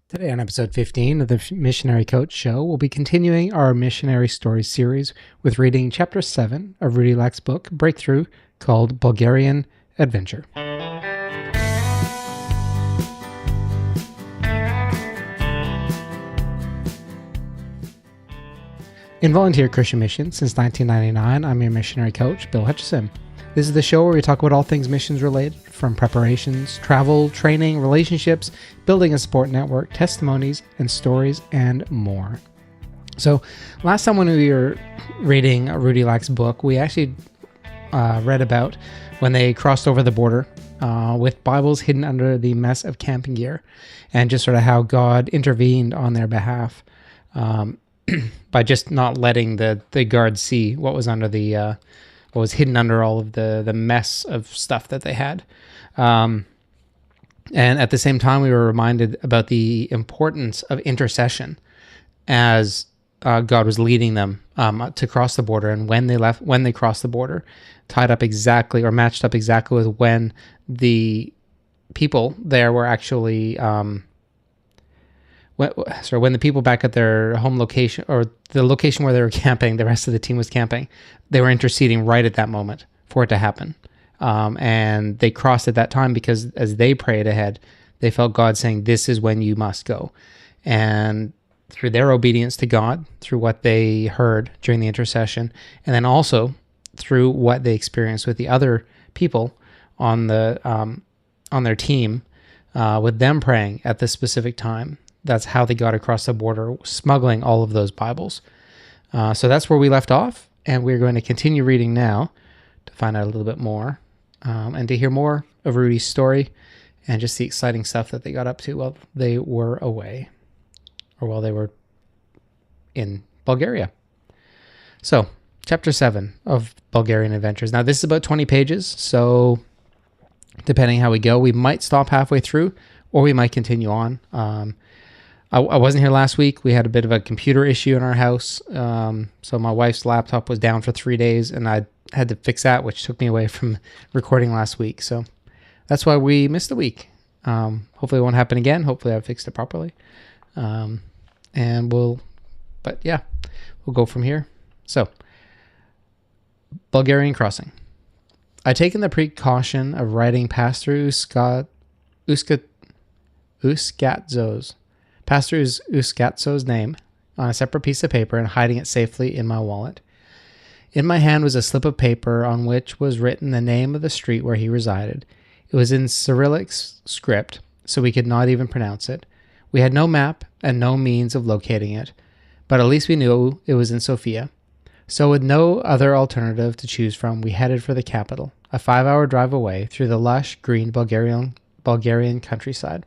Today on episode 15 of the Missionary Coach Show, we'll be continuing our Missionary Stories series with reading chapter 7 of Rudi book, Breakthrough, called Bulgarian Adventure. In Volunteer Christian Mission since 1999, I'm your missionary coach, Bill Hutchison. This is the show where we talk about all things missions related, from preparations, travel, training, relationships, building a support network, testimonies, and stories, and more. So last time when we were reading Rudi book, we actually read about when they crossed over the border with Bibles hidden under the mess of camping gear, and just sort of how God intervened on their behalf by just not letting the guards see what was under what was hidden under all of the mess of stuff that they had. And at the same time, we were reminded about the importance of intercession as God was leading them to cross the border, and when they crossed the border, tied up exactly or matched up exactly with when the people there were actually when the people back at their home location, or the location where they were camping, the rest of the team was camping, they were interceding right at that moment for it to happen. And they crossed at that time because as they prayed ahead, they felt God saying, this is when you must go. And through their obedience to God, through what they heard during the intercession, and then also through what they experienced with the other people on their team, with them praying at this specific time, that's how they got across the border, smuggling all of those Bibles. So that's where we left off, and we're going to continue reading now to find out a little bit more and to hear more of Rudi's story and just the exciting stuff that they got up to while they were away, or while they were in Bulgaria. So, chapter 7 of Bulgarian Adventures. Now, this is about 20 pages, so depending how we go, we might stop halfway through, or we might continue on. I wasn't here last week. We had a bit of a computer issue in our house. So my wife's laptop was down for 3 days, and I had to fix that, which took me away from recording last week. So that's why we missed a week. Hopefully it won't happen again. Hopefully I fixed it properly. We'll go from here. So, Bulgarian crossing. I'd taken the precaution of writing Pastor Uskatso's name on a separate piece of paper and hiding it safely in my wallet. In my hand was a slip of paper on which was written the name of the street where he resided. It was in Cyrillic script, so we could not even pronounce it. We had no map and no means of locating it, but at least we knew it was in Sofia. So with no other alternative to choose from, we headed for the capital, a 5-hour drive away through the lush, green Bulgarian countryside.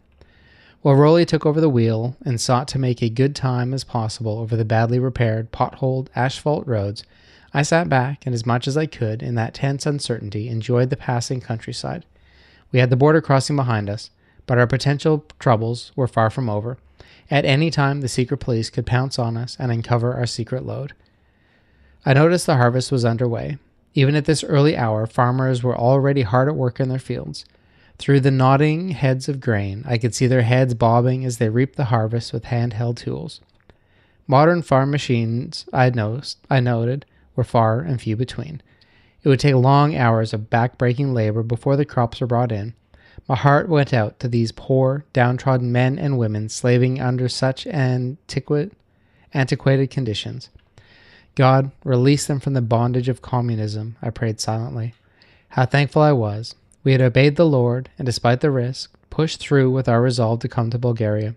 While Rudi took over the wheel and sought to make a good time as possible over the badly repaired, potholed asphalt roads, I sat back and, as much as I could, in that tense uncertainty, enjoyed the passing countryside. We had the border crossing behind us, but our potential troubles were far from over. At any time, the secret police could pounce on us and uncover our secret load. I noticed the harvest was underway. Even at this early hour, farmers were already hard at work in their fields. Through the nodding heads of grain, I could see their heads bobbing as they reaped the harvest with handheld tools. Modern farm machines, I noted, were far and few between. It would take long hours of back-breaking labor before the crops were brought in. My heart went out to these poor, downtrodden men and women slaving under such antiquated conditions. God, release them from the bondage of communism, I prayed silently. How thankful I was. We had obeyed the Lord, and despite the risk, pushed through with our resolve to come to Bulgaria.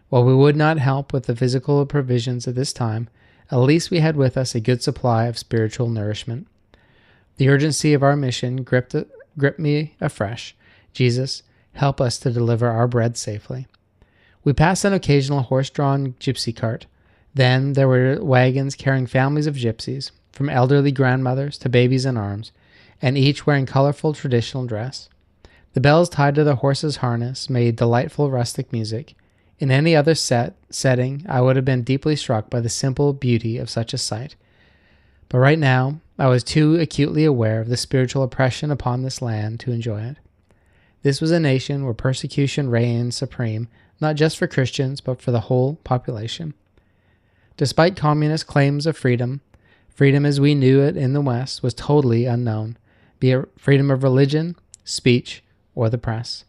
While we would not help with the physical provisions at this time, at least we had with us a good supply of spiritual nourishment. The urgency of our mission gripped me afresh. Jesus, help us to deliver our bread safely. We passed an occasional horse-drawn gypsy cart. Then there were wagons carrying families of gypsies, from elderly grandmothers to babies in arms, and each wearing colorful traditional dress. The bells tied to the horses' harness made delightful rustic music. In any other setting, I would have been deeply struck by the simple beauty of such a sight. But right now, I was too acutely aware of the spiritual oppression upon this land to enjoy it. This was a nation where persecution reigned supreme, not just for Christians, but for the whole population. Despite communist claims of freedom, freedom as we knew it in the West was totally unknown, be it freedom of religion, speech, or the press.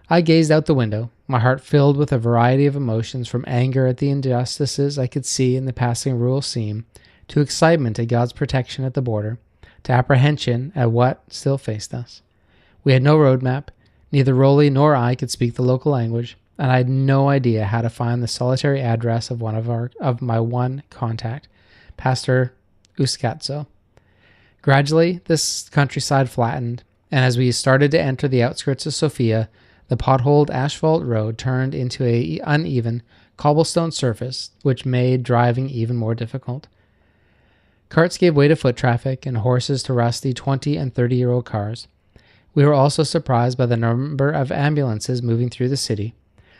I gazed out the window, my heart filled with a variety of emotions, from anger at the injustices I could see in the passing rural scene, to excitement at God's protection at the border, to apprehension at what still faced us. We had no roadmap, neither Roli nor I could speak the local language, and I had no idea how to find the solitary address of my one contact, Pastor Uskatso. Gradually, this countryside flattened, and as we started to enter the outskirts of Sofia, the potholed asphalt road turned into an uneven cobblestone surface, which made driving even more difficult. Carts gave way to foot traffic and horses to rusty 20 and 30-year-old cars. We were also surprised by the number of ambulances moving through the city.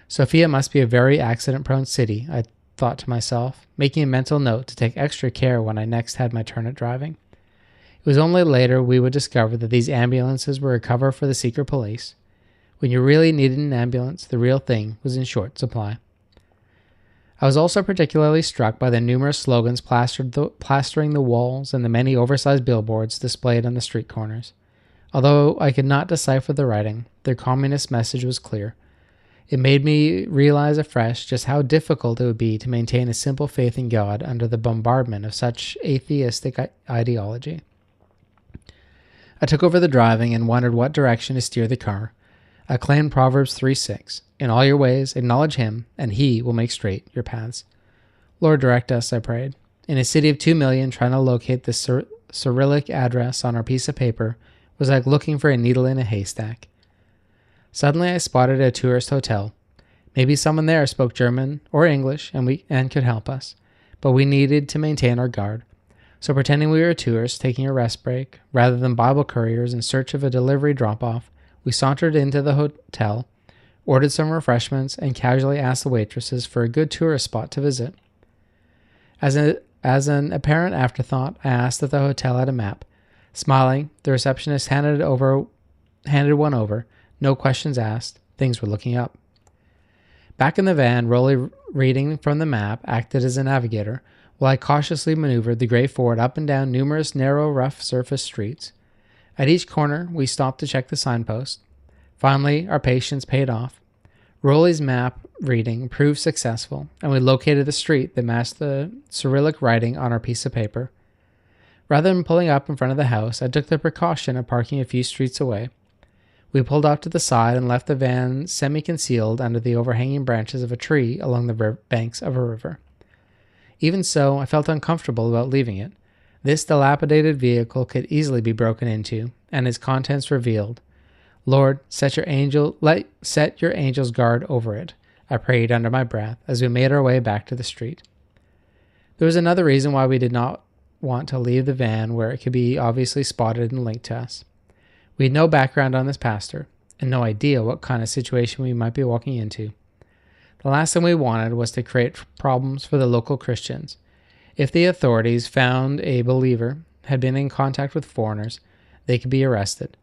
Sofia must be a very accident-prone city, I thought to myself, making a mental note to take extra care when I next had my turn at driving. It was only later we would discover that these ambulances were a cover for the secret police. When you really needed an ambulance, the real thing was in short supply. I was also particularly struck by the numerous slogans plastering the walls and the many oversized billboards displayed on the street corners. Although I could not decipher the writing, their communist message was clear. It made me realize afresh just how difficult it would be to maintain a simple faith in God under the bombardment of such atheistic ideology. I took over the driving and wondered what direction to steer the car. I claimed Proverbs 3:6, "In all your ways acknowledge him, and he will make straight your paths." Lord, direct us, I prayed. In a city of 2 million, trying to locate the Cyrillic address on our piece of paper was like looking for a needle in a haystack. Suddenly I spotted a tourist hotel. Maybe someone there spoke German or English and could help us, but we needed to maintain our guard. So pretending we were tourists taking a rest break, rather than Bible couriers in search of a delivery drop-off, we sauntered into the hotel, ordered some refreshments, and casually asked the waitresses for a good tourist spot to visit. As an apparent afterthought, I asked if the hotel had a map. Smiling, the receptionist handed one over. No questions asked. Things were looking up. Back in the van, Roli, reading from the map, acted as a navigator, while I cautiously maneuvered the gray Ford up and down numerous narrow, rough-surface streets. At each corner, we stopped to check the signpost. Finally, our patience paid off. Roli's map reading proved successful, and we located the street that matched the Cyrillic writing on our piece of paper. Rather than pulling up in front of the house, I took the precaution of parking a few streets away. We pulled off to the side and left the van semi-concealed under the overhanging branches of a tree along the banks of a river. Even so, I felt uncomfortable about leaving it. This dilapidated vehicle could easily be broken into, and its contents revealed. Lord, set your angels guard over it, I prayed under my breath as we made our way back to the street. There was another reason why we did not want to leave the van where it could be obviously spotted and linked to us. We had no background on this pastor, and no idea what kind of situation we might be walking into. The last thing we wanted was to create problems for the local Christians. If the authorities found a believer had been in contact with foreigners, they could be arrested.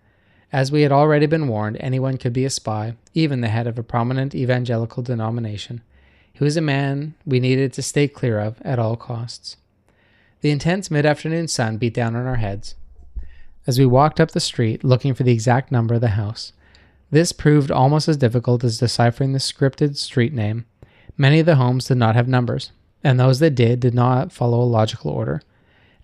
As we had already been warned, anyone could be a spy, even the head of a prominent evangelical denomination. He was a man we needed to stay clear of at all costs. The intense mid-afternoon sun beat down on our heads as we walked up the street looking for the exact number of the house. This proved almost as difficult as deciphering the scripted street name. Many of the homes did not have numbers, and those that did not follow a logical order.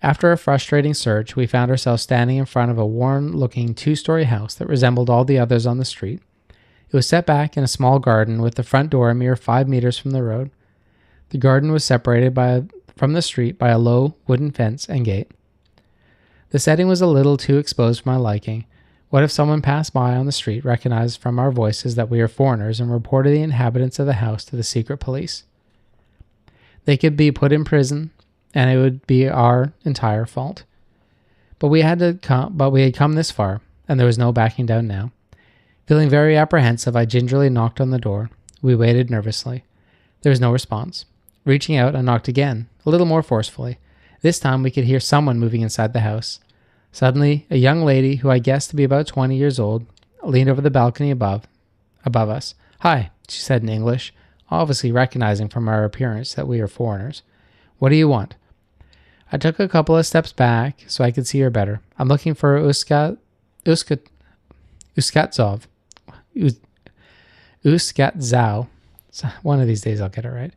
After a frustrating search, we found ourselves standing in front of a worn-looking 2-story house that resembled all the others on the street. It was set back in a small garden with the front door a mere 5 meters from the road. The garden was separated from the street by a low wooden fence and gate. The setting was a little too exposed for my liking. What if someone passed by on the street, recognized from our voices that we are foreigners, and reported the inhabitants of the house to the secret police? They could be put in prison, and it would be our entire fault. But we had come this far, and there was no backing down now. Feeling very apprehensive, I gingerly knocked on the door. We waited nervously. There was no response. Reaching out, I knocked again, a little more forcefully. This time we could hear someone moving inside the house. Suddenly, a young lady, who I guessed to be about 20 years old, leaned over the balcony above us. "Hi, she said in English, obviously recognizing from our appearance that we are foreigners. What do you want? I took a couple of steps back so I could see her better. I'm looking for Uskatzov. Uskatzov. One of these days I'll get it right.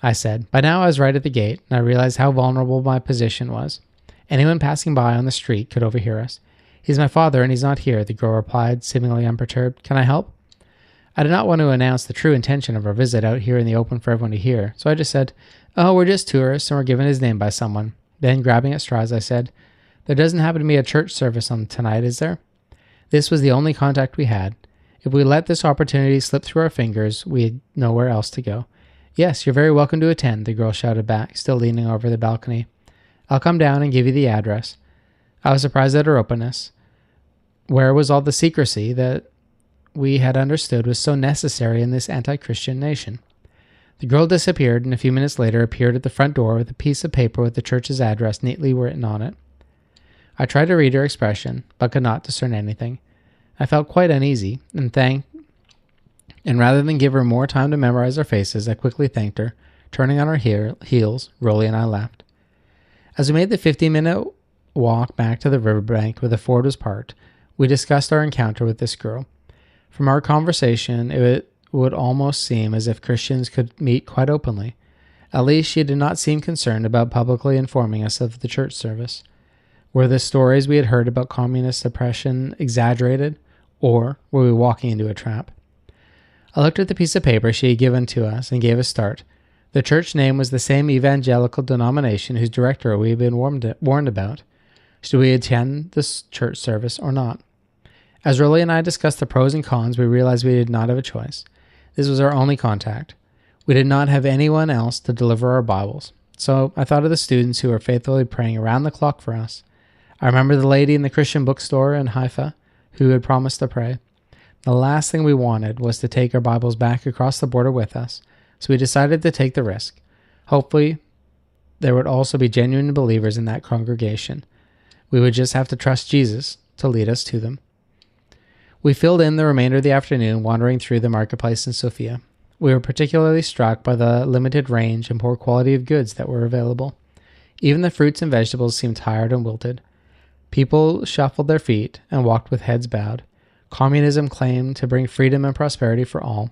I said. By now I was right at the gate, and I realized how vulnerable my position was. Anyone passing by on the street could overhear us. He's my father, and he's not here, the girl replied, seemingly unperturbed. Can I help? I did not want to announce the true intention of our visit out here in the open for everyone to hear, so I just said, oh, we're just tourists, and we're given his name by someone. Then, grabbing at straws, I said, there doesn't happen to be a church service on tonight, is there? This was the only contact we had. If we let this opportunity slip through our fingers, we had nowhere else to go. Yes, you're very welcome to attend, the girl shouted back, still leaning over the balcony. I'll come down and give you the address. I was surprised at her openness. Where was all the secrecy that we had understood was so necessary in this anti-Christian nation? The girl disappeared, and a few minutes later appeared at the front door with a piece of paper with the church's address neatly written on it. I tried to read her expression, but could not discern anything. I felt quite uneasy, and rather than give her more time to memorize our faces, I quickly thanked her. Turning on our heels, Rudi and I left. As we made the 15-minute walk back to the riverbank where the ford was parked, we discussed our encounter with this girl. From our conversation, it would almost seem as if Christians could meet quite openly. At least she did not seem concerned about publicly informing us of the church service. Were the stories we had heard about communist oppression exaggerated, or were we walking into a trap? I looked at the piece of paper she had given to us and gave a start. The church name was the same evangelical denomination whose director we had been warned about. Should we attend this church service or not? As Rudi and I discussed the pros and cons, we realized we did not have a choice. This was our only contact. We did not have anyone else to deliver our Bibles. So I thought of the students who were faithfully praying around the clock for us. I remember the lady in the Christian bookstore in Haifa who had promised to pray. The last thing we wanted was to take our Bibles back across the border with us, so we decided to take the risk. Hopefully, there would also be genuine believers in that congregation. We would just have to trust Jesus to lead us to them. We filled in the remainder of the afternoon wandering through the marketplace in Sofia. We were particularly struck by the limited range and poor quality of goods that were available. Even the fruits and vegetables seemed tired and wilted. People shuffled their feet and walked with heads bowed. Communism claimed to bring freedom and prosperity for all,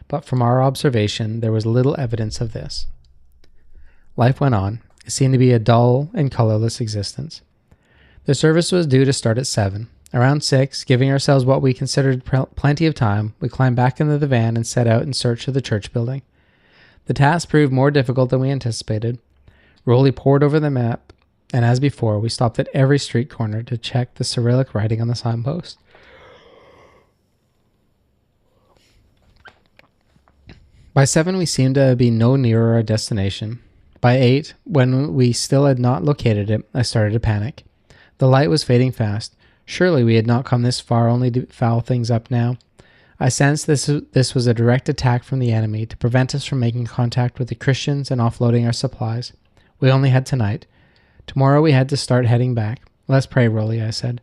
but from our observation, there was little evidence of this. Life went on. It seemed to be a dull and colorless existence. The service was due to start at 7. Around 6, giving ourselves what we considered plenty of time, we climbed back into the van and set out in search of the church building. The task proved more difficult than we anticipated. Rudi pored over the map, and as before, we stopped at every street corner to check the Cyrillic writing on the signpost. By 7, we seemed to be no nearer our destination. By 8, when we still had not located it, I started to panic. The light was fading fast. Surely we had not come this far only to foul things up now. I sensed this was a direct attack from the enemy to prevent us from making contact with the Christians and offloading our supplies. We only had tonight. Tomorrow we had to start heading back. Let's pray, Rudi, I said.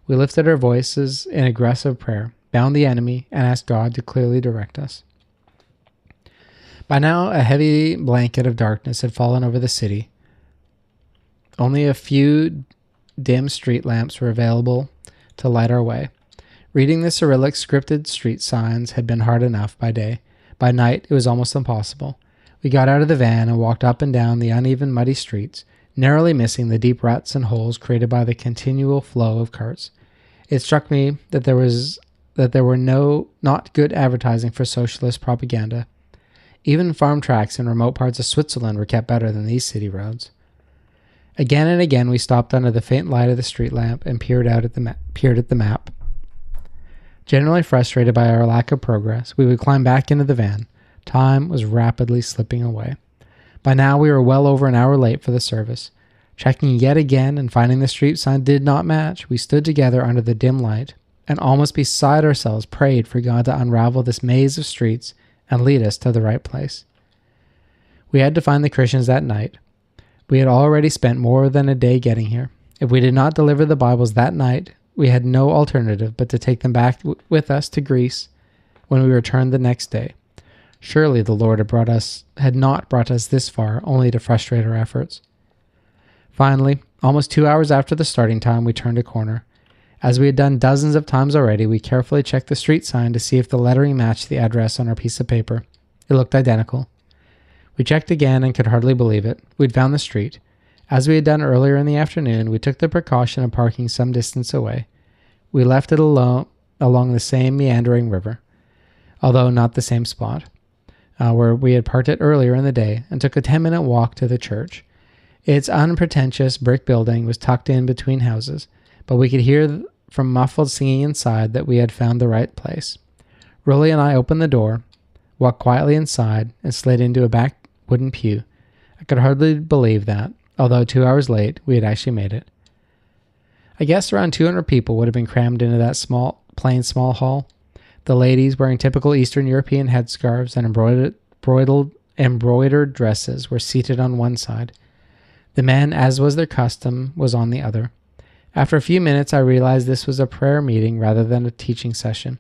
We lifted our voices in aggressive prayer, bound the enemy, and asked God to clearly direct us. By now, a heavy blanket of darkness had fallen over the city. Only a few dim street lamps were available to light our way. Reading the Cyrillic scripted street signs had been hard enough by day. By night, it was almost impossible. We got out of the van and walked up and down the uneven, muddy streets, narrowly missing the deep ruts and holes created by the continual flow of carts. It struck me that there were not good advertising for socialist propaganda. Even farm tracks in remote parts of Switzerland were kept better than these city roads. Again and again we stopped under the faint light of the street lamp and peered at the map. Generally frustrated by our lack of progress, we would climb back into the van. Time was rapidly slipping away. By now we were well over an hour late for the service. Checking yet again and finding the street sign did not match, we stood together under the dim light and almost beside ourselves prayed for God to unravel this maze of streets and lead us to the right place. We had to find the Christians that night. We had already spent more than a day getting here. If we did not deliver the Bibles that night, we had no alternative but to take them back with us to Greece when we returned the next day. Surely the Lord had not brought us this far only to frustrate our efforts. Finally, almost 2 hours after the starting time, we turned a corner. As we had done dozens of times already, we carefully checked the street sign to see if the lettering matched the address on our piece of paper. It looked identical. We checked again and could hardly believe it. We'd found the street. As we had done earlier in the afternoon, we took the precaution of parking some distance away. We left it along the same meandering river, although not the same spot, where we had parked it earlier in the day, and took a 10-minute walk to the church. Its unpretentious brick building was tucked in between houses, but we could hear from muffled singing inside that we had found the right place. Rudi and I opened the door, walked quietly inside, and slid into a back wooden pew. I could hardly believe that, although 2 hours late, we had actually made it. I guess around 200 people would have been crammed into that small hall. The ladies, wearing typical Eastern European headscarves and embroidered dresses, were seated on one side. The men, as was their custom, was on the other. After a few minutes, I realized this was a prayer meeting rather than a teaching session.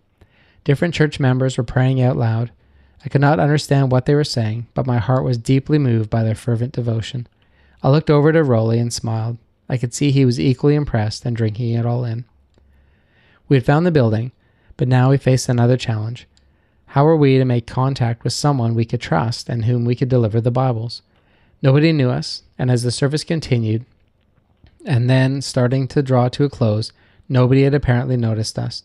Different church members were praying out loud. I could not understand what they were saying, but my heart was deeply moved by their fervent devotion. I looked over to Rudi and smiled. I could see he was equally impressed and drinking it all in. We had found the building, but now we faced another challenge. How were we to make contact with someone we could trust and whom we could deliver the Bibles? Nobody knew us, and as the service continued, and then starting to draw to a close, nobody had apparently noticed us.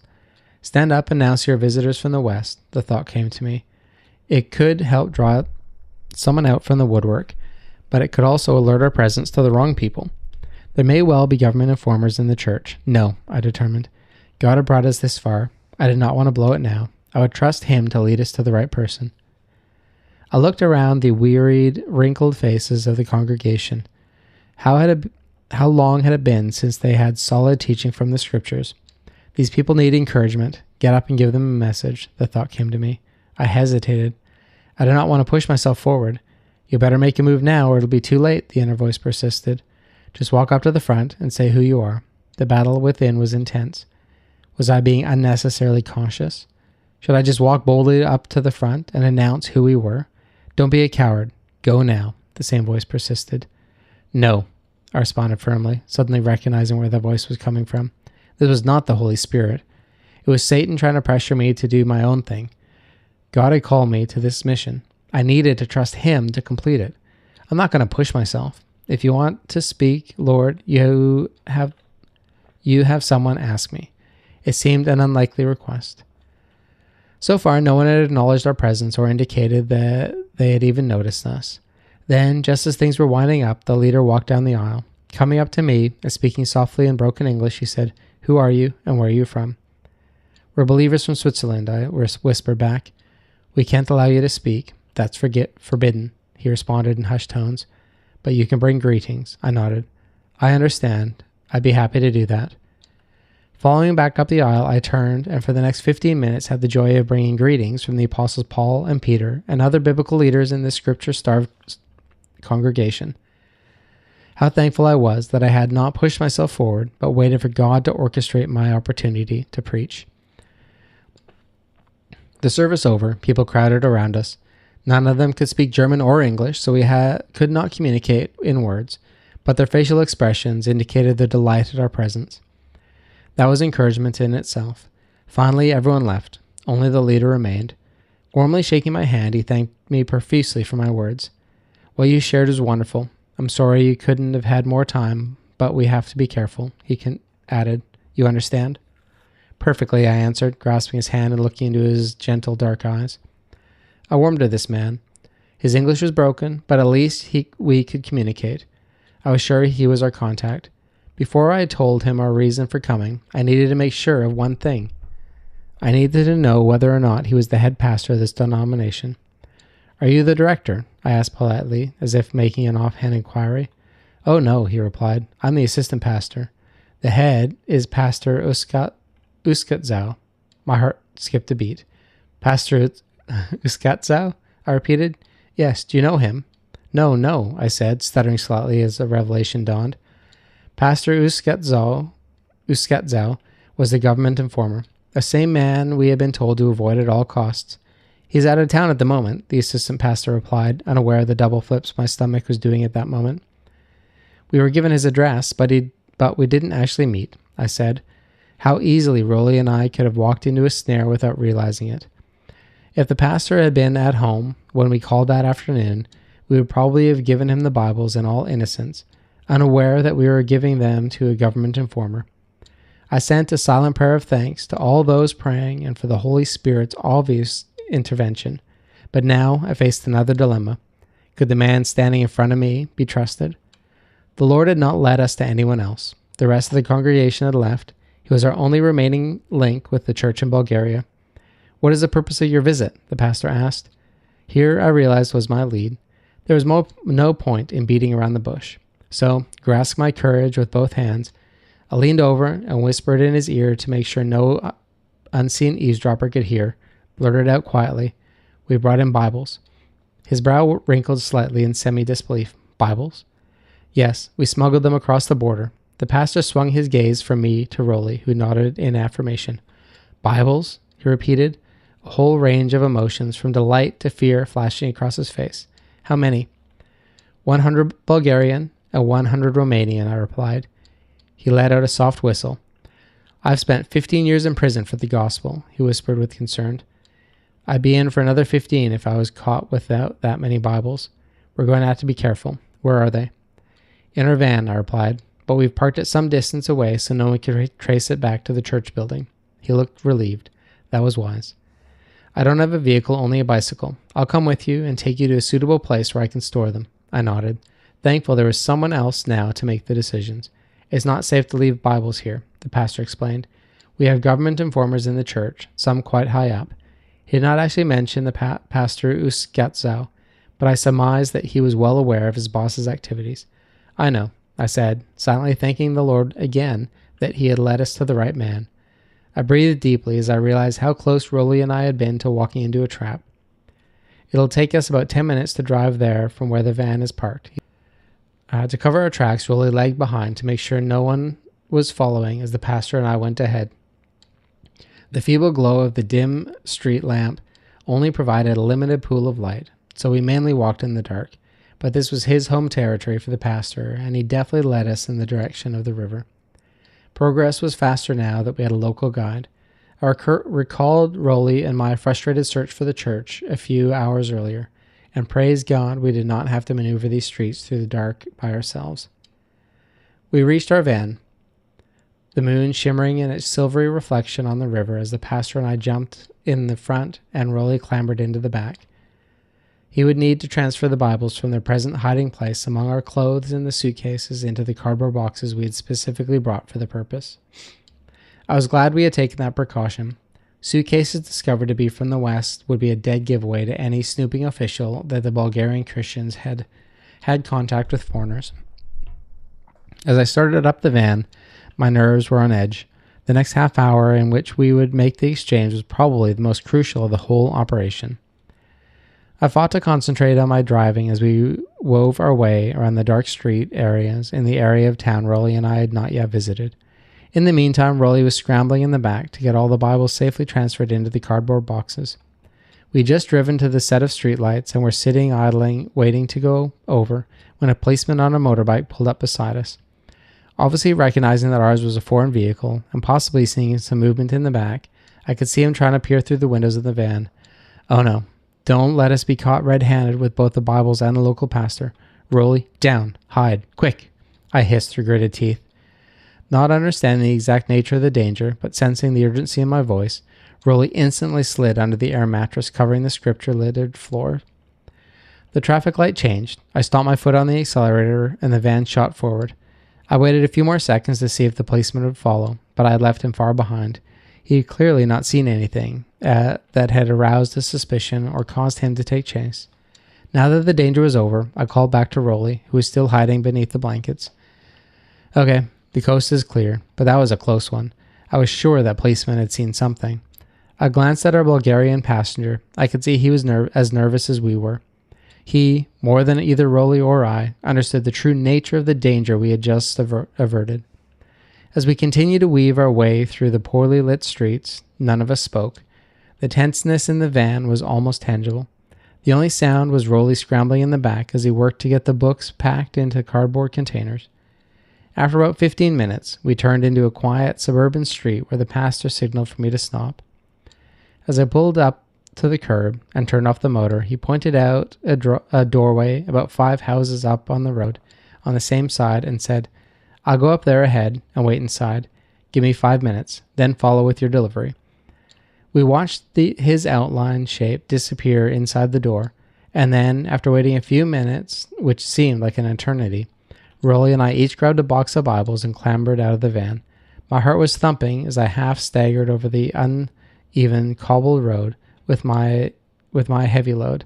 Stand up and announce your visitors from the west, the thought came to me. It could help draw someone out from the woodwork, but it could also alert our presence to the wrong people. There may well be government informers in the church. No, I determined. God had brought us this far. I did not want to blow it now. I would trust him to lead us to the right person. I looked around the wearied, wrinkled faces of the congregation. How long had it been since they had solid teaching from the scriptures? These people need encouragement. Get up and give them a message, the thought came to me. I hesitated. I did not want to push myself forward. You better make a move now or it'll be too late, the inner voice persisted. Just walk up to the front and say who you are. The battle within was intense. Was I being unnecessarily cautious? Should I just walk boldly up to the front and announce who we were? Don't be a coward. Go now, the same voice persisted. No, I responded firmly, suddenly recognizing where the voice was coming from. This was not the Holy Spirit. It was Satan trying to pressure me to do my own thing. God had called me to this mission. I needed to trust him to complete it. I'm not going to push myself. If you want to speak, Lord, you have someone ask me. It seemed an unlikely request. So far, no one had acknowledged our presence or indicated that they had even noticed us. Then, just as things were winding up, the leader walked down the aisle. Coming up to me and speaking softly in broken English, he said, "Who are you and where are you from?" "We're believers from Switzerland," I whispered back. "We can't allow you to speak. That's forbidden," he responded in hushed tones. "But you can bring greetings," I nodded. "I understand. I'd be happy to do that." Following back up the aisle, I turned and for the next 15 minutes had the joy of bringing greetings from the apostles Paul and Peter and other biblical leaders in this scripture-starved congregation. How thankful I was that I had not pushed myself forward, but waited for God to orchestrate my opportunity to preach. The service over, people crowded around us. None of them could speak German or English, so we could not communicate in words, but their facial expressions indicated their delight at our presence. That was encouragement in itself. Finally, everyone left. Only the leader remained. Warmly shaking my hand, he thanked me profusely for my words. "What you shared was wonderful. I'm sorry you couldn't have had more time, but we have to be careful," he added. "You understand?" "Perfectly," I answered, grasping his hand and looking into his gentle dark eyes. I warmed to this man. His English was broken, but at least we could communicate. I was sure he was our contact. Before I had told him our reason for coming, I needed to make sure of one thing. I needed to know whether or not he was the head pastor of this denomination. "Are you the director?" I asked politely, as if making an offhand inquiry. "Oh no," he replied. "I'm the assistant pastor. The head is Pastor Uskatzow." My heart skipped a beat. "Pastor Uskatzow?" I repeated. "Yes, do you know him?" No, I said, stuttering slightly as a revelation dawned. Pastor Uskatzow was the government informer, the same man we had been told to avoid at all costs. He's out of town at the moment, the assistant pastor replied, unaware of the double flips my stomach was doing at that moment. We were given his address, but we didn't actually meet, I said. How easily Rudi and I could have walked into a snare without realizing it. If the pastor had been at home when we called that afternoon, we would probably have given him the Bibles in all innocence, unaware that we were giving them to a government informer. I sent a silent prayer of thanks to all those praying and for the Holy Spirit's obvious intervention. But now I faced another dilemma. Could the man standing in front of me be trusted? The Lord had not led us to anyone else. The rest of the congregation had left. He was our only remaining link with the church in Bulgaria. What is the purpose of your visit? The pastor asked. Here I realized was my lead. There was no point in beating around the bush. So, grasping my courage with both hands, I leaned over and whispered in his ear to make sure no unseen eavesdropper could hear, blurted out quietly, We brought in Bibles. His brow wrinkled slightly in semi-disbelief. Bibles? Yes, we smuggled them across the border. The pastor swung his gaze from me to Rudi, who nodded in affirmation. Bibles? He repeated, a whole range of emotions from delight to fear flashing across his face. How many? 100 Bulgarian and 100 Romanian, I replied. He let out a soft whistle. I've spent 15 years in prison for the gospel, he whispered with concern. I'd be in for another 15 if I was caught without that many Bibles. We're going to have to be careful. Where are they? In our van, I replied, but we've parked it some distance away so no one can trace it back to the church building. He looked relieved. That was wise. I don't have a vehicle, only a bicycle. I'll come with you and take you to a suitable place where I can store them. I nodded, thankful there was someone else now to make the decisions. It's not safe to leave Bibles here, the pastor explained. We have government informers in the church, some quite high up. He did not actually mention the pastor Uskatzau, but I surmised that he was well aware of his boss's activities. I know, I said, silently thanking the Lord again that he had led us to the right man. I breathed deeply as I realized how close Rudi and I had been to walking into a trap. It'll take us about 10 minutes to drive there from where the van is parked. To cover our tracks, Rudi lagged behind to make sure no one was following as the pastor and I went ahead. The feeble glow of the dim street lamp only provided a limited pool of light, so we mainly walked in the dark. But this was his home territory for the pastor, and he definitely led us in the direction of the river. Progress was faster now that we had a local guide. I recalled Rudi and my frustrated search for the church a few hours earlier, and praise God we did not have to maneuver these streets through the dark by ourselves. We reached our van, the moon shimmering in its silvery reflection on the river as the pastor and I jumped in the front and Rudi clambered into the back. He would need to transfer the Bibles from their present hiding place among our clothes and the suitcases into the cardboard boxes we had specifically brought for the purpose. I was glad we had taken that precaution. Suitcases discovered to be from the West would be a dead giveaway to any snooping official that the Bulgarian Christians had contact with foreigners. As I started up the van, my nerves were on edge. The next half hour in which we would make the exchange was probably the most crucial of the whole operation. I fought to concentrate on my driving as we wove our way around the dark street areas in the area of town Rudi and I had not yet visited. In the meantime, Rudi was scrambling in the back to get all the Bibles safely transferred into the cardboard boxes. We had just driven to the set of streetlights and were sitting idling, waiting to go over, when a policeman on a motorbike pulled up beside us. Obviously recognizing that ours was a foreign vehicle, and possibly seeing some movement in the back, I could see him trying to peer through the windows of the van. Oh no, don't let us be caught red-handed with both the Bibles and the local pastor. Rudi, down, hide, quick, I hissed through gritted teeth. Not understanding the exact nature of the danger, but sensing the urgency in my voice, Rudi instantly slid under the air mattress covering the scripture-littered floor. The traffic light changed. I stomped my foot on the accelerator, and the van shot forward. I waited a few more seconds to see if the policeman would follow, but I had left him far behind. He had clearly not seen anything that had aroused his suspicion or caused him to take chase. Now that the danger was over, I called back to Rudi, who was still hiding beneath the blankets. Okay, the coast is clear, but that was a close one. I was sure that policeman had seen something. I glanced at our Bulgarian passenger. I could see he was as nervous as we were. He, more than either Rudi or I, understood the true nature of the danger we had just averted. As we continued to weave our way through the poorly lit streets, none of us spoke. The tenseness in the van was almost tangible. The only sound was Rolly scrambling in the back as he worked to get the books packed into cardboard containers. After about 15 minutes, we turned into a quiet suburban street where the pastor signaled for me to stop. As I pulled up to the curb and turned off the motor, he pointed out a doorway about 5 houses up on the road on the same side and said, "I'll go up there ahead and wait inside. Give me 5 minutes, then follow with your delivery." We watched his outline shape disappear inside the door, and then, after waiting a few minutes, which seemed like an eternity, Rolly and I each grabbed a box of Bibles and clambered out of the van. My heart was thumping as I half staggered over the uneven cobbled road with my heavy load.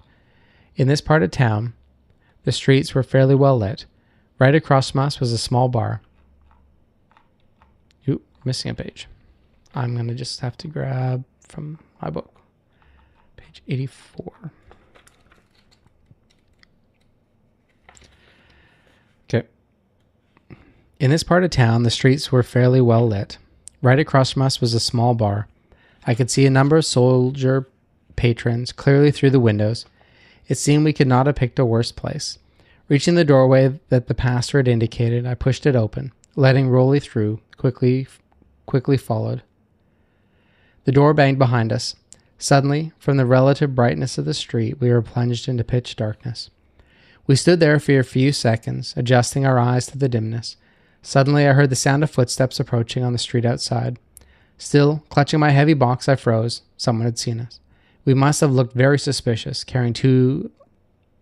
In this part of town, the streets were fairly well lit. Right across from us was a small bar. Ooh, missing a page. I'm going to just have to grab from my book. Page 84. Okay. In this part of town, the streets were fairly well lit. Right across from us was a small bar. I could see a number of soldier patrons clearly through the windows. It seemed we could not have picked a worse place. Reaching the doorway that the pastor had indicated, I pushed it open, letting Rolly through, quickly followed. The door banged behind us. Suddenly, from the relative brightness of the street, we were plunged into pitch darkness. We stood there for a few seconds, adjusting our eyes to the dimness. Suddenly, I heard the sound of footsteps approaching on the street outside. Still, clutching my heavy box, I froze. Someone had seen us. We must have looked very suspicious, carrying two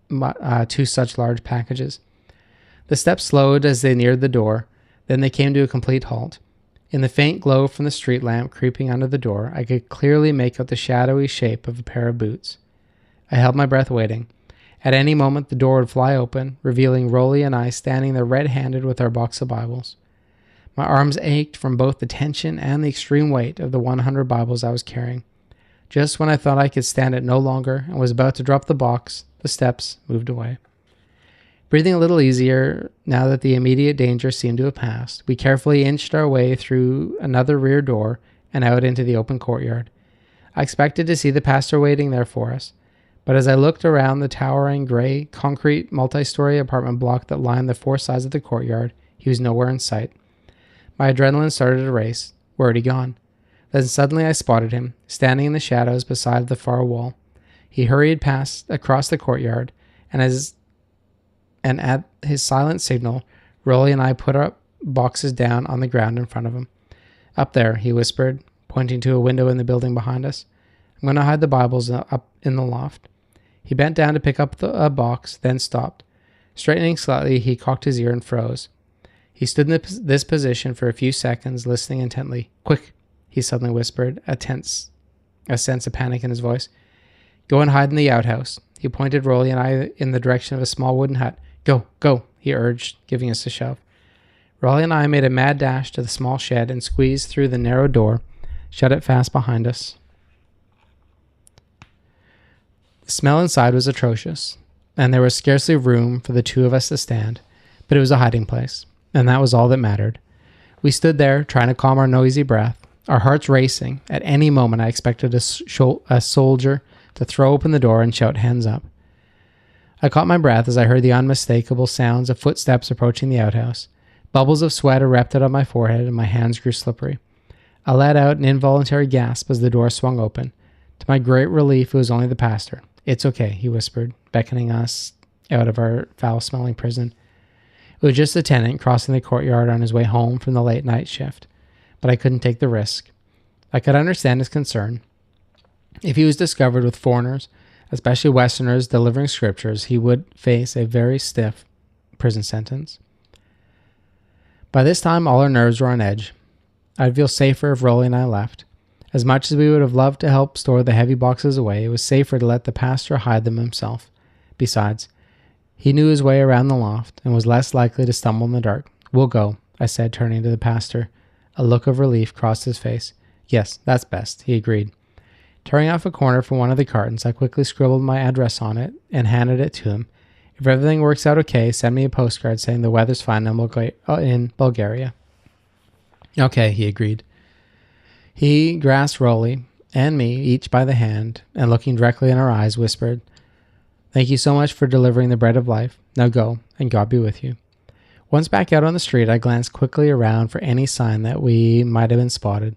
such large packages. The steps slowed as they neared the door. Then they came to a complete halt. In the faint glow from the street lamp creeping under the door, I could clearly make out the shadowy shape of a pair of boots. I held my breath waiting. At any moment, the door would fly open, revealing Rolly and I standing there red-handed with our box of Bibles. My arms ached from both the tension and the extreme weight of the 100 Bibles I was carrying. Just when I thought I could stand it no longer and was about to drop the box, the steps moved away. Breathing a little easier now that the immediate danger seemed to have passed, we carefully inched our way through another rear door and out into the open courtyard. I expected to see the pastor waiting there for us, but as I looked around the towering gray, concrete, multi-story apartment block that lined the 4 sides of the courtyard, he was nowhere in sight. My adrenaline started to race. Where had he gone? Then suddenly I spotted him, standing in the shadows beside the far wall. He hurried past across the courtyard, and at his silent signal, Rolly and I put our boxes down on the ground in front of him. "Up there," he whispered, pointing to a window in the building behind us. "I'm going to hide the Bibles up in the loft." He bent down to pick up a box, then stopped. Straightening slightly, he cocked his ear and froze. He stood in this position for a few seconds, listening intently. "Quick," he suddenly whispered, a sense of panic in his voice. "Go and hide in the outhouse." He pointed Rolly and I in the direction of a small wooden hut. "Go, go," he urged, giving us a shove. Rolly and I made a mad dash to the small shed and squeezed through the narrow door, shut it fast behind us. The smell inside was atrocious, and there was scarcely room for the 2 of us to stand, but it was a hiding place, and that was all that mattered. We stood there, trying to calm our noisy breath, our hearts racing. At any moment, I expected a soldier to throw open the door and shout, "Hands up." I caught my breath as I heard the unmistakable sounds of footsteps approaching the outhouse. Bubbles of sweat erupted on my forehead and my hands grew slippery. I let out an involuntary gasp as the door swung open. To my great relief, it was only the pastor. "It's okay," he whispered, beckoning us out of our foul-smelling prison. It was just a tenant crossing the courtyard on his way home from the late night shift, but I couldn't take the risk. I could understand his concern. If he was discovered with foreigners, especially Westerners, delivering scriptures, he would face a very stiff prison sentence. By this time, all our nerves were on edge. I'd feel safer if Rolly and I left. As much as we would have loved to help store the heavy boxes away, it was safer to let the pastor hide them himself. Besides, he knew his way around the loft and was less likely to stumble in the dark. "We'll go," I said, turning to the pastor. A look of relief crossed his face. "Yes, that's best," he agreed. Tearing off a corner from one of the cartons, I quickly scribbled my address on it and handed it to him. "If everything works out okay, send me a postcard saying the weather's fine in Bulgaria." "Okay," he agreed. He grasped Rolly, and me, each by the hand, and looking directly in our eyes, whispered, "Thank you so much for delivering the bread of life. Now go, and God be with you." Once back out on the street, I glanced quickly around for any sign that we might have been spotted.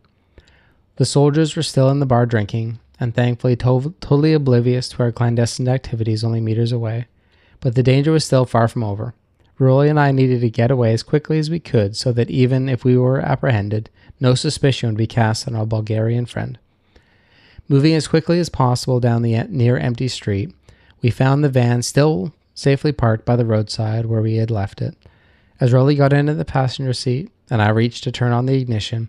The soldiers were still in the bar drinking, and thankfully totally oblivious to our clandestine activities only meters away. But the danger was still far from over. Rudi and I needed to get away as quickly as we could so that even if we were apprehended, no suspicion would be cast on our Bulgarian friend. Moving as quickly as possible down the near empty street, we found the van still safely parked by the roadside where we had left it. As Rudi got into the passenger seat and I reached to turn on the ignition,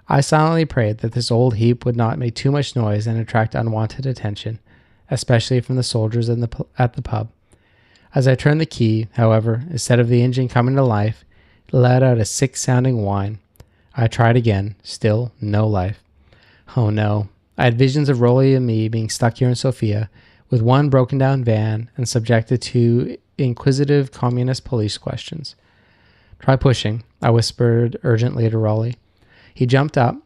I silently prayed that this old heap would not make too much noise and attract unwanted attention, especially from the soldiers at the pub. As I turned the key, however, instead of the engine coming to life, it let out a sick-sounding whine. I tried again, still no life. Oh no, I had visions of Rudi and me being stuck here in Sofia with one broken-down van and subjected to inquisitive communist police questions. "Try pushing," I whispered urgently to Rudi. He jumped up,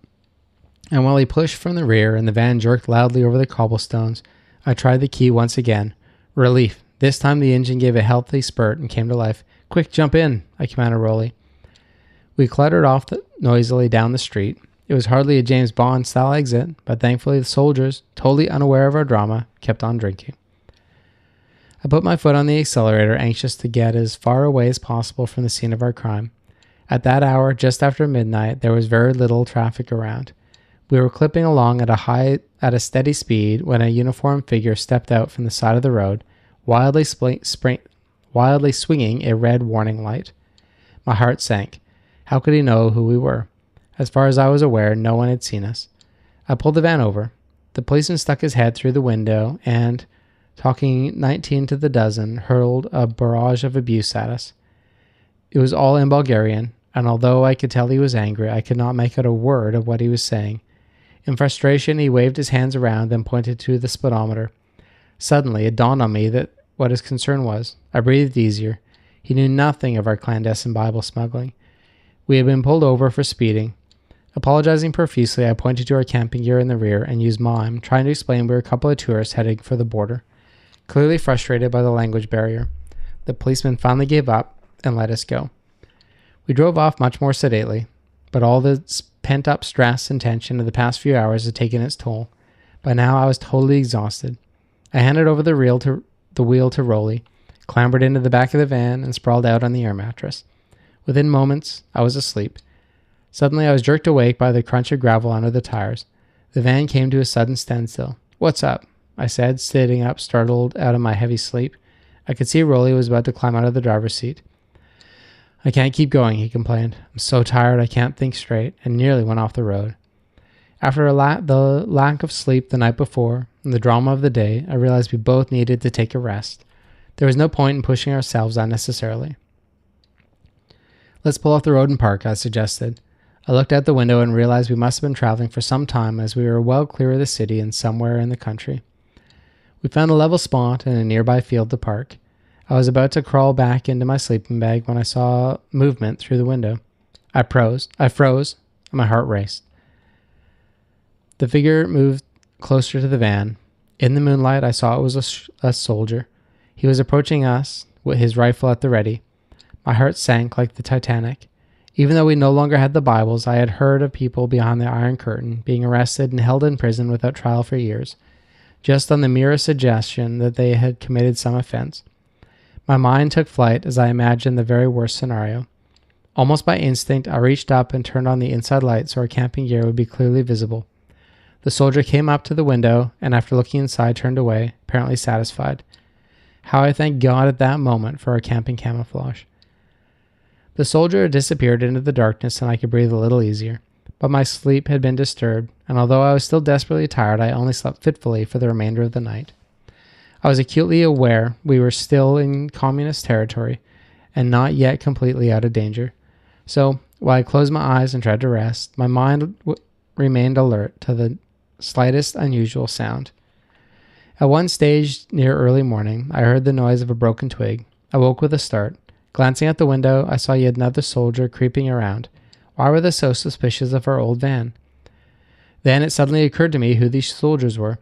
and while he pushed from the rear and the van jerked loudly over the cobblestones, I tried the key once again. Relief. This time the engine gave a healthy spurt and came to life. "Quick, jump in," I commanded Rudi. We cluttered off noisily down the street. It was hardly a James Bond-style exit, but thankfully the soldiers, totally unaware of our drama, kept on drinking. I put my foot on the accelerator, anxious to get as far away as possible from the scene of our crime. At that hour, just after midnight, there was very little traffic around. We were clipping along at a steady speed when a uniformed figure stepped out from the side of the road, wildly swinging a red warning light. My heart sank. How could he know who we were? As far as I was aware, no one had seen us. I pulled the van over. The policeman stuck his head through the window and, talking 19 to the dozen, hurled a barrage of abuse at us. It was all in Bulgarian, and although I could tell he was angry, I could not make out a word of what he was saying. In frustration, he waved his hands around and pointed to the speedometer. Suddenly, it dawned on me that what his concern was. I breathed easier. He knew nothing of our clandestine Bible smuggling. We had been pulled over for speeding. Apologizing profusely, I pointed to our camping gear in the rear and used mime, trying to explain we were a couple of tourists heading for the border. Clearly frustrated by the language barrier, the policeman finally gave up and let us go. We drove off much more sedately, but all the pent-up stress and tension of the past few hours had taken its toll. By now I was totally exhausted. I handed over the wheel to Rudi, clambered into the back of the van, and sprawled out on the air mattress. Within moments, I was asleep. Suddenly, I was jerked awake by the crunch of gravel under the tires. The van came to a sudden standstill. "What's up?" I said, sitting up, startled out of my heavy sleep. I could see Rudi was about to climb out of the driver's seat. "I can't keep going," he complained. "I'm so tired I can't think straight," and nearly went off the road. After the lack of sleep the night before and the drama of the day, I realized we both needed to take a rest. There was no point in pushing ourselves unnecessarily. "Let's pull off the road and park," I suggested. I looked out the window and realized we must have been traveling for some time, as we were well clear of the city and somewhere in the country. We found a level spot in a nearby field to park. I was about to crawl back into my sleeping bag when I saw movement through the window. I froze, and my heart raced. The figure moved closer to the van. In the moonlight, I saw it was a soldier. He was approaching us with his rifle at the ready. My heart sank like the Titanic. Even though we no longer had the Bibles, I had heard of people behind the Iron Curtain being arrested and held in prison without trial for years, just on the merest suggestion that they had committed some offense. My mind took flight as I imagined the very worst scenario. Almost by instinct, I reached up and turned on the inside light so our camping gear would be clearly visible. The soldier came up to the window and, after looking inside, turned away, apparently satisfied. How I thanked God at that moment for our camping camouflage. The soldier had disappeared into the darkness and I could breathe a little easier, but my sleep had been disturbed, and although I was still desperately tired, I only slept fitfully for the remainder of the night. I was acutely aware we were still in communist territory and not yet completely out of danger. So, while I closed my eyes and tried to rest, my mind remained alert to the slightest unusual sound. At one stage near early morning, I heard the noise of a broken twig. I woke with a start. Glancing out the window, I saw yet another soldier creeping around. Why were they so suspicious of our old van? Then it suddenly occurred to me who these soldiers were.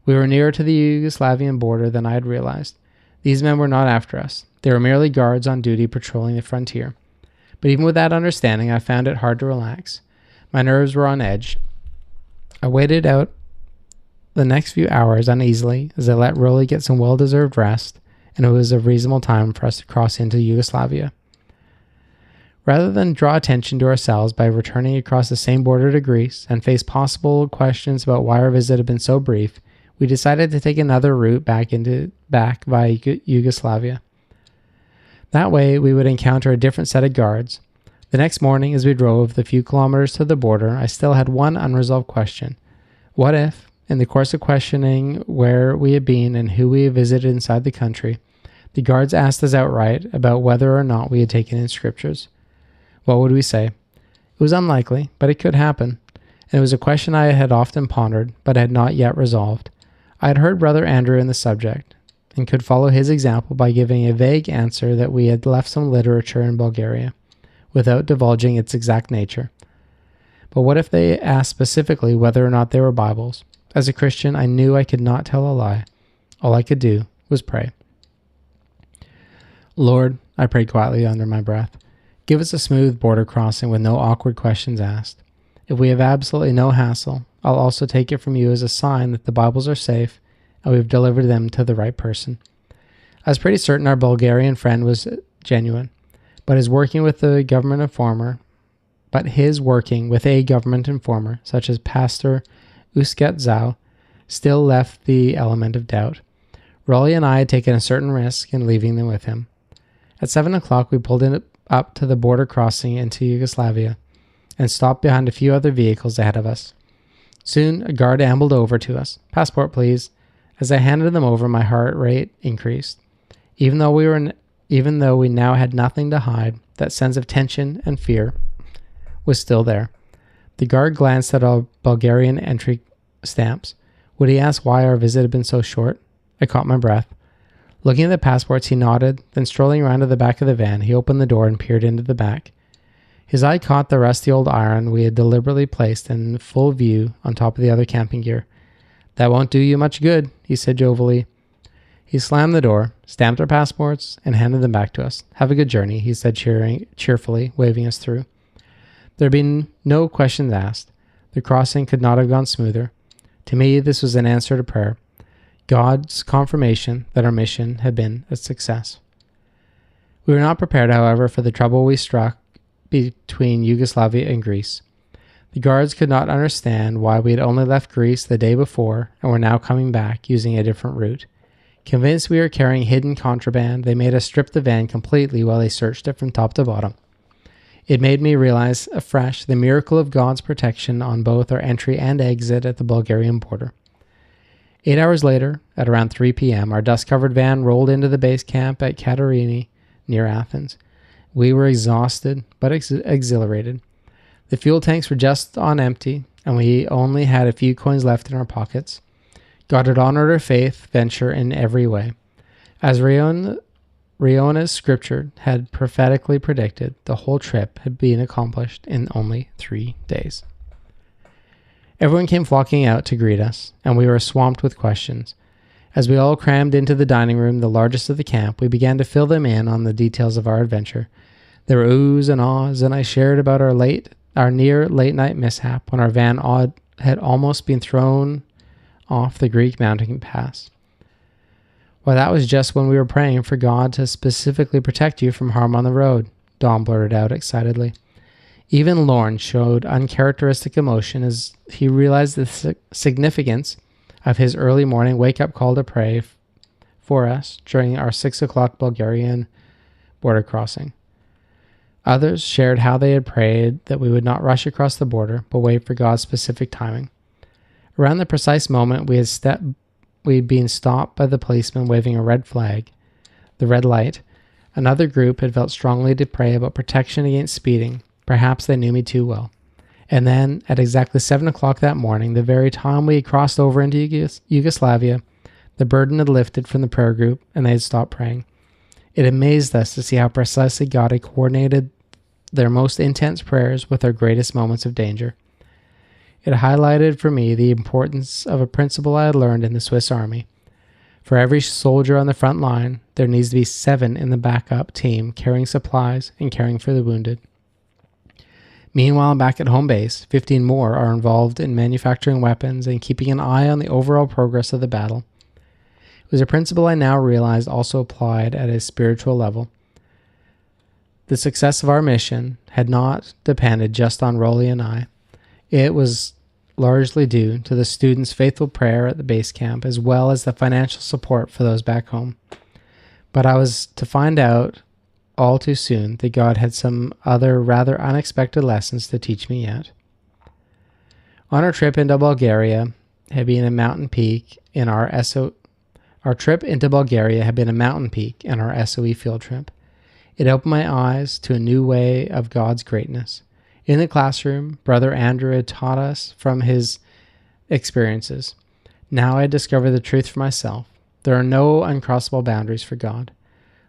We were nearer to the Yugoslavian border than I had realized. These men were not after us. They were merely guards on duty patrolling the frontier. But even with that understanding, I found it hard to relax. My nerves were on edge. I waited out the next few hours uneasily as I let Rudi get some well-deserved rest, and it was a reasonable time for us to cross into Yugoslavia. Rather than draw attention to ourselves by returning across the same border to Greece and face possible questions about why our visit had been so brief, we decided to take another route back via Yugoslavia. That way, we would encounter a different set of guards. The next morning, as we drove the few kilometers to the border, I still had one unresolved question. What if, in the course of questioning where we had been and who we had visited inside the country, the guards asked us outright about whether or not we had taken in scriptures? What would we say? It was unlikely, but it could happen, and it was a question I had often pondered, but had not yet resolved. I had heard Brother Andrew in the subject, and could follow his example by giving a vague answer that we had left some literature in Bulgaria, without divulging its exact nature. But what if they asked specifically whether or not they were Bibles? As a Christian, I knew I could not tell a lie. All I could do was pray. Lord, I prayed quietly under my breath, give us a smooth border crossing with no awkward questions asked. If we have absolutely no hassle, I'll also take it from you as a sign that the Bibles are safe and we've delivered them to the right person. I was pretty certain our Bulgarian friend was genuine, but his working with a government informer, such as Pastor Uskatzau, still left the element of doubt. Rudi and I had taken a certain risk in leaving them with him. At 7 o'clock, we pulled up to the border crossing into Yugoslavia and stopped behind a few other vehicles ahead of us. Soon, a guard ambled over to us. Passport, please. As I handed them over, my heart rate increased. Even though we now had nothing to hide, that sense of tension and fear was still there. The guard glanced at our Bulgarian entry stamps. Would he ask why our visit had been so short? I caught my breath. Looking at the passports, he nodded, then strolling around to the back of the van, he opened the door and peered into the back. His eye caught the rusty old iron we had deliberately placed in full view on top of the other camping gear. That won't do you much good, he said jovially. He slammed the door, stamped our passports, and handed them back to us. Have a good journey, he said cheerfully, waving us through. There had been no questions asked. The crossing could not have gone smoother. To me, this was an answer to prayer. God's confirmation that our mission had been a success. We were not prepared, however, for the trouble we struck between Yugoslavia and Greece. The guards could not understand why we had only left Greece the day before and were now coming back using a different route. Convinced we were carrying hidden contraband, they made us strip the van completely while they searched it from top to bottom. It made me realize afresh the miracle of God's protection on both our entry and exit at the Bulgarian border. 8 hours later, at around 3 p.m., our dust-covered van rolled into the base camp at Katerini, near Athens. We were exhausted, but exhilarated. The fuel tanks were just on empty, and we only had a few coins left in our pockets. God had honored our faith venture in every way. As Riona's scripture had prophetically predicted, the whole trip had been accomplished in only 3 days. Everyone came flocking out to greet us, and we were swamped with questions. As we all crammed into the dining room, the largest of the camp, we began to fill them in on the details of our adventure. There were oohs and ahs, and I shared about our near late-night mishap when our van had almost been thrown off the Greek mountain pass. Why, that was just when we were praying for God to specifically protect you from harm on the road, Dom blurted out excitedly. Even Lorne showed uncharacteristic emotion as he realized the significance of his early morning wake-up call to pray for us during our 6 o'clock Bulgarian border crossing. Others shared how they had prayed that we would not rush across the border, but wait for God's specific timing. Around the precise moment we had been stopped by the policeman waving a red flag, the red light, another group had felt strongly to pray about protection against speeding. Perhaps they knew me too well. And then, at exactly 7 o'clock that morning, the very time we had crossed over into Yugoslavia, the burden had lifted from the prayer group, and they had stopped praying. It amazed us to see how precisely God had coordinated their most intense prayers with our greatest moments of danger. It highlighted for me the importance of a principle I had learned in the Swiss Army. For every soldier on the front line, there needs to be 7 in the backup team carrying supplies and caring for the wounded. Meanwhile, back at home base, 15 more are involved in manufacturing weapons and keeping an eye on the overall progress of the battle. It was a principle I now realized also applied at a spiritual level. The success of our mission had not depended just on Rudi and I. It was largely due to the students' faithful prayer at the base camp, as well as the financial support for those back home. But I was to find out all too soon that God had some other rather unexpected lessons to teach me yet. On our trip into Bulgaria had been a mountain peak in our SOE field trip. It opened my eyes to a new way of God's greatness. In the classroom, Brother Andrew had taught us from his experiences. Now I had discovered the truth for myself. There are no uncrossable boundaries for God.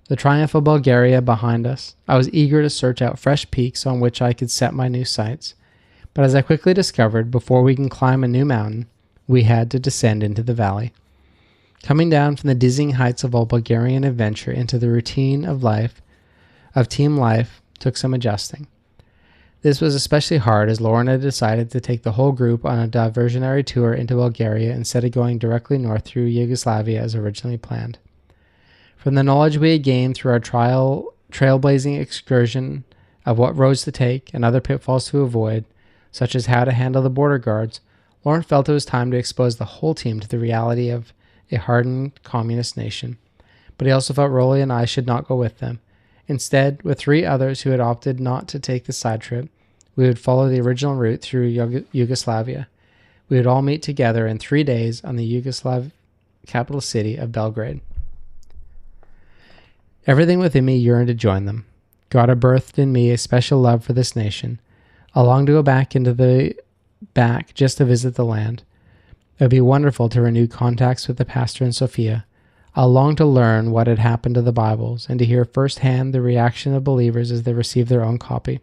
The triumph of Bulgaria behind us, I was eager to search out fresh peaks on which I could set my new sights. But as I quickly discovered, before we can climb a new mountain, we had to descend into the valley. Coming down from the dizzying heights of a Bulgarian adventure into the routine of team life took some adjusting. This was especially hard as Lauren had decided to take the whole group on a diversionary tour into Bulgaria instead of going directly north through Yugoslavia as originally planned. From the knowledge we had gained through our trailblazing excursion of what roads to take and other pitfalls to avoid, such as how to handle the border guards, Lauren felt it was time to expose the whole team to the reality of a hardened communist nation. But he also felt Rudi and I should not go with them. Instead, with 3 others who had opted not to take the side trip, we would follow the original route through Yugoslavia. We would all meet together in 3 days on the Yugoslav capital city of Belgrade. Everything within me yearned to join them. God had birthed in me a special love for this nation. I longed to go back just to visit the land. It would be wonderful to renew contacts with the pastor in Sofia. I longed to learn what had happened to the Bibles and to hear firsthand the reaction of believers as they received their own copy.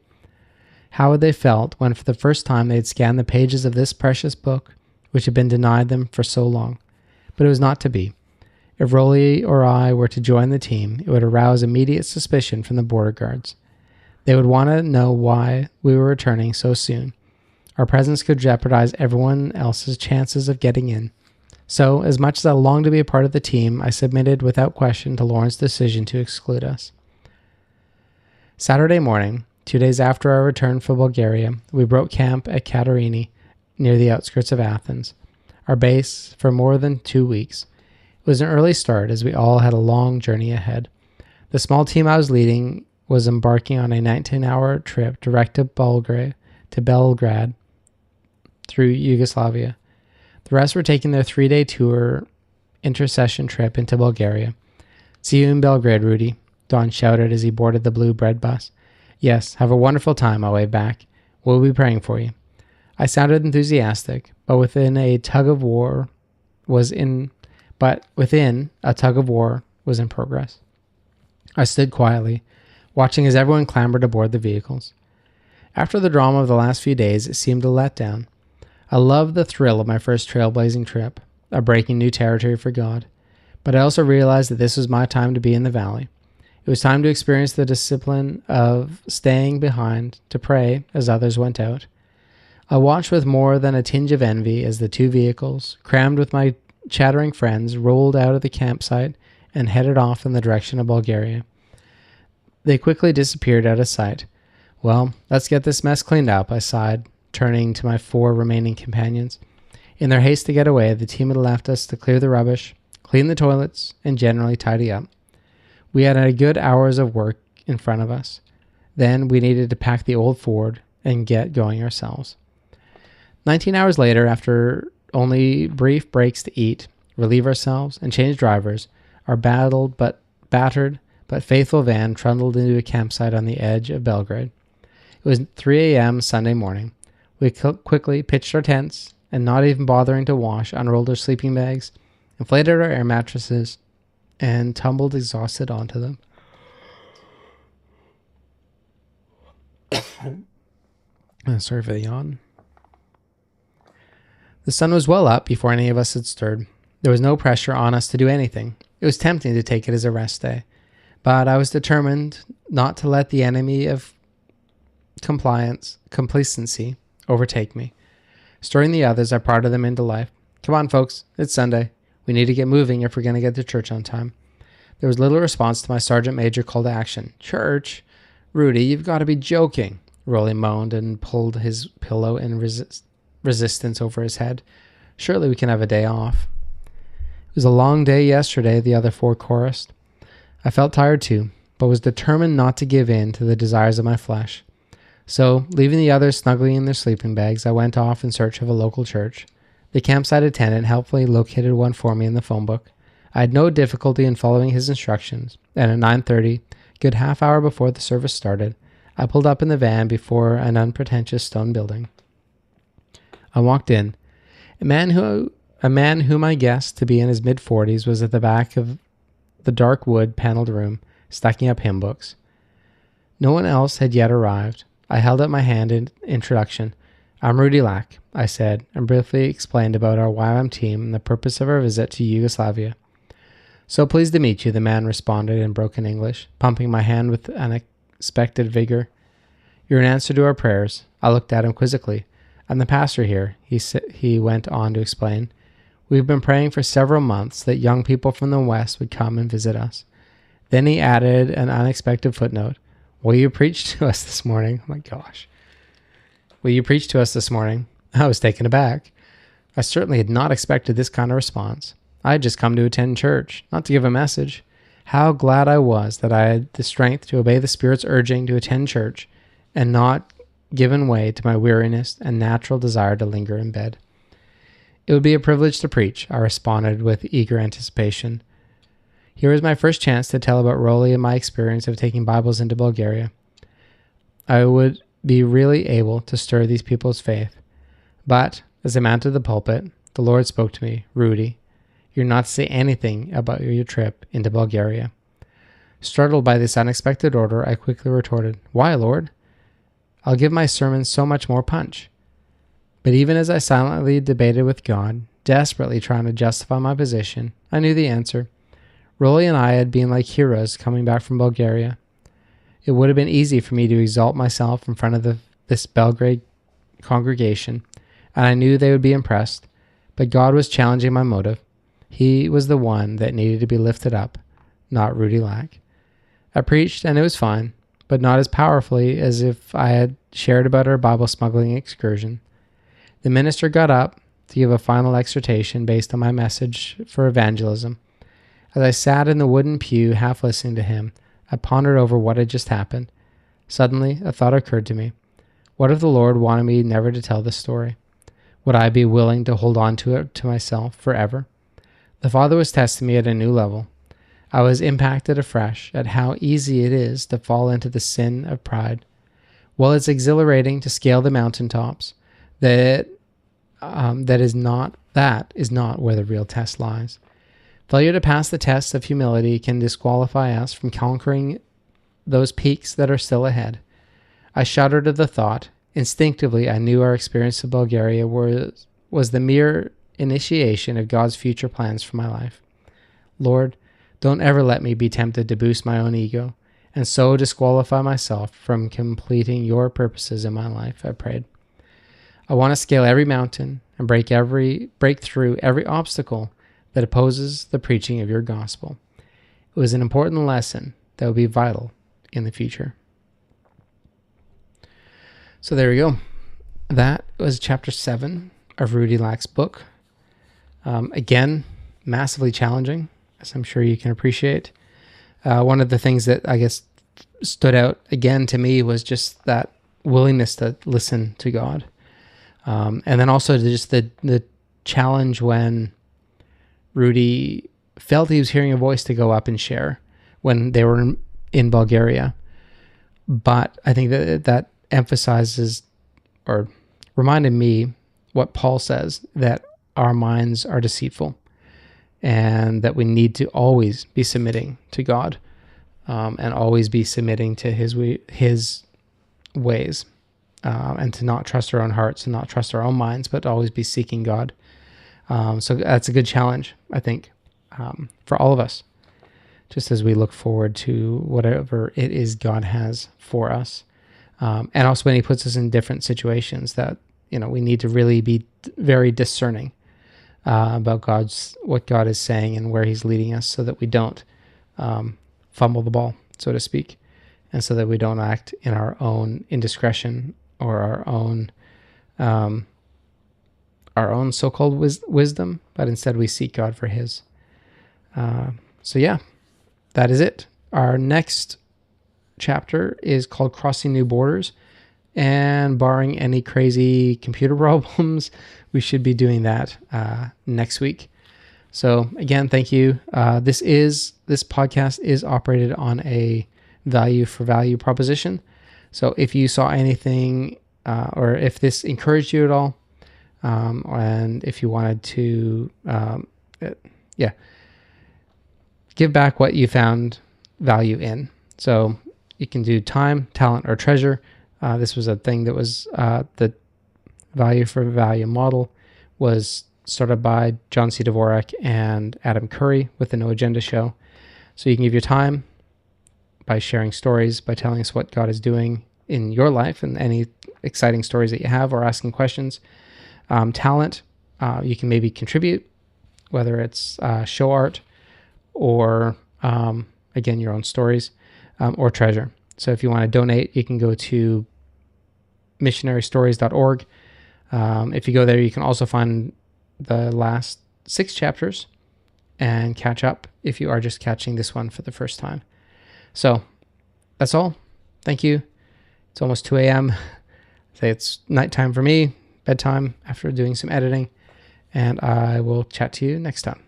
How had they felt when for the first time they had scanned the pages of this precious book, which had been denied them for so long? But it was not to be. If Rudi or I were to join the team, it would arouse immediate suspicion from the border guards. They would want to know why we were returning so soon. Our presence could jeopardize everyone else's chances of getting in. So, as much as I longed to be a part of the team, I submitted without question to Lauren's decision to exclude us. Saturday morning, 2 days after our return from Bulgaria, we broke camp at Katerini, near the outskirts of Athens, our base for more than 2 weeks. It was an early start as we all had a long journey ahead. The small team I was leading was embarking on a 19-hour trip direct to Belgrade through Yugoslavia. The rest were taking their 3-day tour intercession trip into Bulgaria. "See you in Belgrade, Rudi," Don shouted as he boarded the blue bread bus. "Yes, have a wonderful time," I waved back. "We'll be praying for you." I sounded enthusiastic, but within a tug of war was in progress. I stood quietly, watching as everyone clambered aboard the vehicles. After the drama of the last few days, it seemed a letdown. I loved the thrill of my first trailblazing trip, of breaking new territory for God, but I also realized that this was my time to be in the valley. It was time to experience the discipline of staying behind to pray as others went out. I watched with more than a tinge of envy as the 2 vehicles, crammed with my chattering friends, rolled out of the campsite and headed off in the direction of Bulgaria. They quickly disappeared out of sight. "Well, let's get this mess cleaned up," I sighed, turning to my 4 remaining companions. In their haste to get away, the team had left us to clear the rubbish, clean the toilets, and generally tidy up. We had a good hours of work in front of us. Then we needed to pack the old Ford and get going ourselves. 19 hours later, after only brief breaks to eat, relieve ourselves, and change drivers, our battered but faithful van trundled into a campsite on the edge of Belgrade. It was 3 a.m. Sunday morning. We quickly pitched our tents, and not even bothering to wash, unrolled our sleeping bags, inflated our air mattresses, and tumbled exhausted onto them. Sorry for the yawn. The sun was well up before any of us had stirred. There was no pressure on us to do anything. It was tempting to take it as a rest day, but I was determined not to let the enemy of complacency overtake me. Stirring the others, I prodded them into life. Come on, folks, it's Sunday. We need to get moving if we're going to get to church on time. There was little response to my sergeant major call to action. Church? Rudi, you've got to be joking. Rolly moaned and pulled his pillow in resistance over his head. Surely we can have a day off. It was a long day yesterday, the other four chorused. I felt tired too, but was determined not to give in to the desires of my flesh. So, leaving the others snuggling in their sleeping bags, I went off in search of a local church. The campsite attendant helpfully located one for me in the phone book. I had no difficulty in following his instructions, and at 9:30, good half hour before the service started, I pulled up in the van before an unpretentious stone building. I walked in. A man whom I guessed to be in his mid-40s was at the back of the dark wood paneled room, stacking up hymn books. No one else had yet arrived. I held out my hand in introduction. I'm Rudi Lack, I said, and briefly explained about our YWAM team and the purpose of our visit to Yugoslavia. So pleased to meet you, the man responded in broken English, pumping my hand with unexpected vigor. You're an answer to our prayers. I looked at him quizzically. I'm the pastor here, he went on to explain. We've been praying for several months that young people from the West would come and visit us. Then he added an unexpected footnote. Will you preach to us this morning? Oh my gosh. Will you preach to us this morning? I was taken aback. I certainly had not expected this kind of response. I had just come to attend church, not to give a message. How glad I was that I had the strength to obey the Spirit's urging to attend church and not given way to my weariness and natural desire to linger in bed. It would be a privilege to preach, I responded with eager anticipation. Here was my first chance to tell about Rolly and my experience of taking Bibles into Bulgaria. I would be really able to stir these people's faith. But, as I mounted the pulpit, the Lord spoke to me, Rudi, you're not to say anything about your trip into Bulgaria. Startled by this unexpected order, I quickly retorted, Why, Lord? I'll give my sermon so much more punch. But even as I silently debated with God, desperately trying to justify my position, I knew the answer. Rolly and I had been like heroes coming back from Bulgaria. It would have been easy for me to exalt myself in front of this Belgrade congregation, and I knew they would be impressed, but God was challenging my motive. He was the one that needed to be lifted up, not Rudi Lack. I preached, and it was fine, but not as powerfully as if I had shared about our Bible smuggling excursion. The minister got up to give a final exhortation based on my message for evangelism. As I sat in the wooden pew, half listening to him, I pondered over what had just happened. Suddenly, a thought occurred to me. What if the Lord wanted me never to tell this story? Would I be willing to hold on to it to myself forever? The Father was testing me at a new level. I was impacted afresh at how easy it is to fall into the sin of pride. While it's exhilarating to scale the mountaintops, that is not where the real test lies. Failure to pass the test of humility can disqualify us from conquering those peaks that are still ahead. I shuddered at the thought. Instinctively, I knew our experience in Bulgaria was the mere initiation of God's future plans for my life. Lord, don't ever let me be tempted to boost my own ego and so disqualify myself from completing your purposes in my life, I prayed. I want to scale every mountain and break through every obstacle that opposes the preaching of your gospel. It was an important lesson that will be vital in the future. So there we go. That was chapter 7 of Rudi Lack's book. Again, massively challenging, as I'm sure you can appreciate. One of the things that I guess stood out again to me was just that willingness to listen to God. And then also just the challenge when Rudi felt he was hearing a voice to go up and share when they were in Bulgaria. But I think that emphasizes or reminded me what Paul says, that our minds are deceitful and that we need to always be submitting to God and always be submitting to his ways. and to not trust our own hearts and not trust our own minds, but to always be seeking God. So that's a good challenge, I think, for all of us, just as we look forward to whatever it is God has for us. And also when he puts us in different situations that, we need to really be very discerning about what God is saying and where he's leading us, so that we don't fumble the ball, so to speak, and so that we don't act in our own indiscretion or our own so-called wisdom, but instead we seek God for his. So yeah, that is it. Our next chapter is called Crossing New Borders, and barring any crazy computer problems, we should be doing that next week. So again, thank you. This podcast is operated on a value for value proposition. So if you saw anything, or if this encouraged you at all, and if you wanted to, give back what you found value in. So you can do time, talent, or treasure. This was a thing that was the value for value model was started by John C. Dvorak and Adam Curry with the No Agenda show. So you can give your time by sharing stories, by telling us what God is doing in your life and any exciting stories that you have, or asking questions. Talent, you can maybe contribute, whether it's show art or, again, your own stories, or treasure. So if you want to donate, you can go to missionarystories.org. If you go there, you can also find the last 6 chapters and catch up if you are just catching this one for the first time. So that's all. Thank you. It's almost 2 a.m. Say it's nighttime for me, bedtime after doing some editing, and I will chat to you next time.